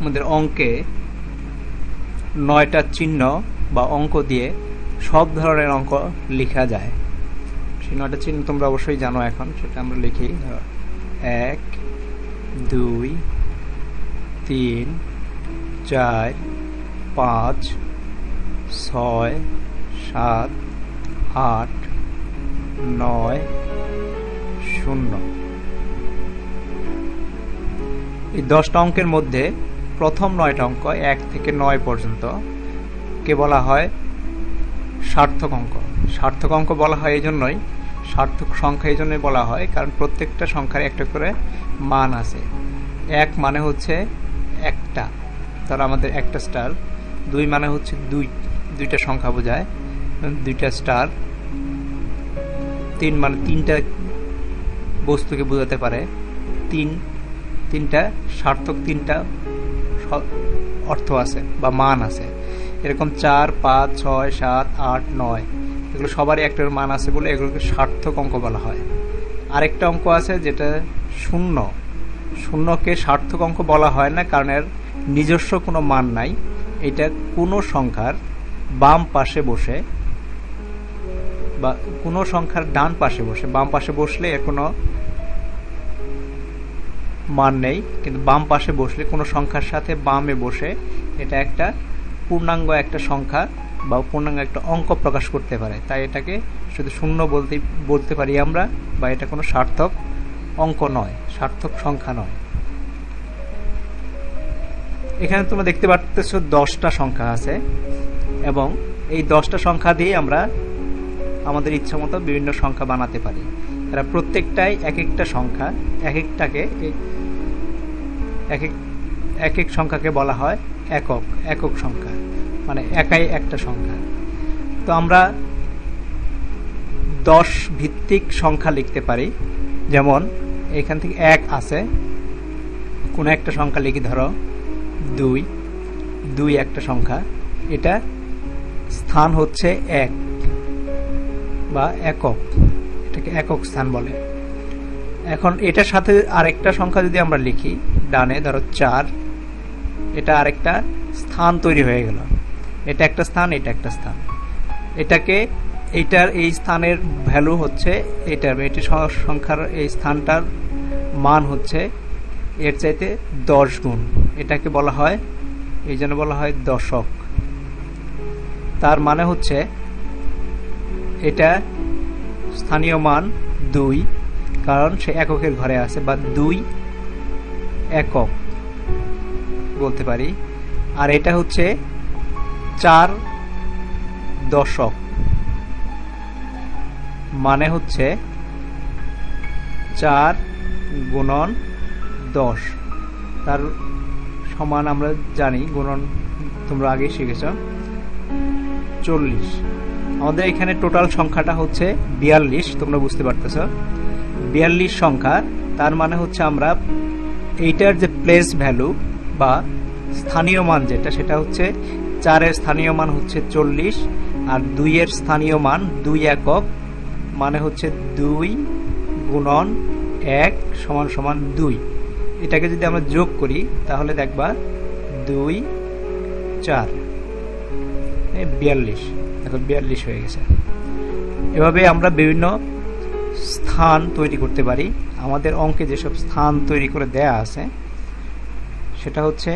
আমাদের অঙ্কে 9টা চিহ্ন বা অঙ্ক দিয়ে সব ধরনের অঙ্ক লেখা যায়। সেই 9টা চিহ্ন তোমরা অবশ্যই জানো এখন, সেটা আমরা লিখি। 1 2 3 4 5 6 7 8 9 0। এই 10টা অঙ্কের মধ্যে প্রথম 9টা অঙ্ক 1 থেকে 9 পর্যন্ত কে বলা হয় সার্থক অঙ্ক। সার্থক অঙ্ক বলা হয় এই জন্যই, সার্থক সংখ্যা এই জন্যই বলা হয় কারণ প্রত্যেকটা সংখ্যার একটা করে মান আছে। 1 মানে হচ্ছে একটা, ধরো আমাদের একটা স্টার। 2 মানে হচ্ছে দুইটা সংখ্যা বোঝায়, 2টা স্টার। 3 মানে 3টা বস্তুকে বোঝাতে পারে। তিনটা সার্থক, 3টা অর্থ আছে বা মান আছে। এরকম 4 5 6 7 8 9 এগুলো সবারই একটা মান আছে বলে এগুলোকে সার্থক অঙ্ক বলা হয়। আরেকটা অঙ্ক আছে যেটা শূন্য। শূন্যকে সার্থক অঙ্ক বলা হয় না কারণ এর নিজস্ব কোনো মান নাই। এটা কোনো সংখ্যার বাম পাশে বসে বা কোনো সংখ্যার ডান পাশে বসে, বাম পাশে বসলে এর কোনো মান নেই, কিন্তু বাম পাশে বসলে কোনো সংখ্যার সাথে বামে বসে এটা একটা পূর্ণাঙ্গ একটা সংখ্যা বা পূর্ণাঙ্গ একটা অঙ্ক প্রকাশ করতে পারে। তাই এটাকে শুধু শূন্য বলতে পারি আমরা, বা এটা কোনো সার্থক অঙ্ক নয়, সার্থক সংখ্যা নয়। এখানে তোমরা দেখতে পাচ্ছ 10টা সংখ্যা আছে এবং এই 10টা সংখ্যা দিয়ে আমরা আমাদের ইচ্ছা মতো বিভিন্ন সংখ্যা বানাতে পারি। এরা প্রত্যেকটাই এক একটা সংখ্যা, এক এক সংখ্যাকে বলা হয় একক সংখ্যা, মানে একাই একটা সংখ্যা। তো আমরা 10 ভিত্তিক সংখ্যা লিখতে পারি। যেমন এখান থেকে 1 আছে, কোন একটা সংখ্যা লিখি, ধরো 2 একটা সংখ্যা, এটা স্থান হচ্ছে 1 বা একক, এটাকে একক স্থান বলে। এখন এটার সাথে আরেকটা সংখ্যা যদি আমরা লিখি ডানে, ধরো 4, এটা আরেকটা স্থান তৈরি হয়ে গেল। এটা একটা স্থান, এটা একটা স্থান। এইটার এই স্থানের ভ্যালু হচ্ছে এটি সংখ্যার এই স্থানটার মান হচ্ছে এর চাইতে 10 গুণ। এটাকে বলা হয়, এই জন্য বলা হয় দশক। তার মানে হচ্ছে এটা স্থানীয় মান 2, কারণ সে এককের ঘরে আছে, বা 2 একক বলতে পারি। আর এটা হচ্ছে 4 দশক, মানে হচ্ছে 4 গুণন 10। তার সমান আমরা জানি, গুণন তোমরা আগে শিখেছ, 40। আমাদের এখানে টোটাল সংখ্যাটা হচ্ছে 42, তোমরা বুঝতে পারতেছ 42 সংখ্যা। তার মানে হচ্ছে আমরা এইটার যে প্লেস ভ্যালু বা স্থানীয় মান যেটা, সেটা হচ্ছে 4 এর স্থানীয় মান হচ্ছে 40, আর 2 এর স্থানীয় মান 2 একক, মানে হচ্ছে 2 গুণন 1 সমান সমান 2। এটাকে যদি আমরা যোগ করি তাহলে দেখবা 2 4 42, এখন 42 হয়ে গেছে। এভাবে আমরা বিভিন্ন স্থান তৈরি করতে পারি। আমাদের অঙ্কে যেসব স্থান তৈরি করে দেয়া আছে সেটা হচ্ছে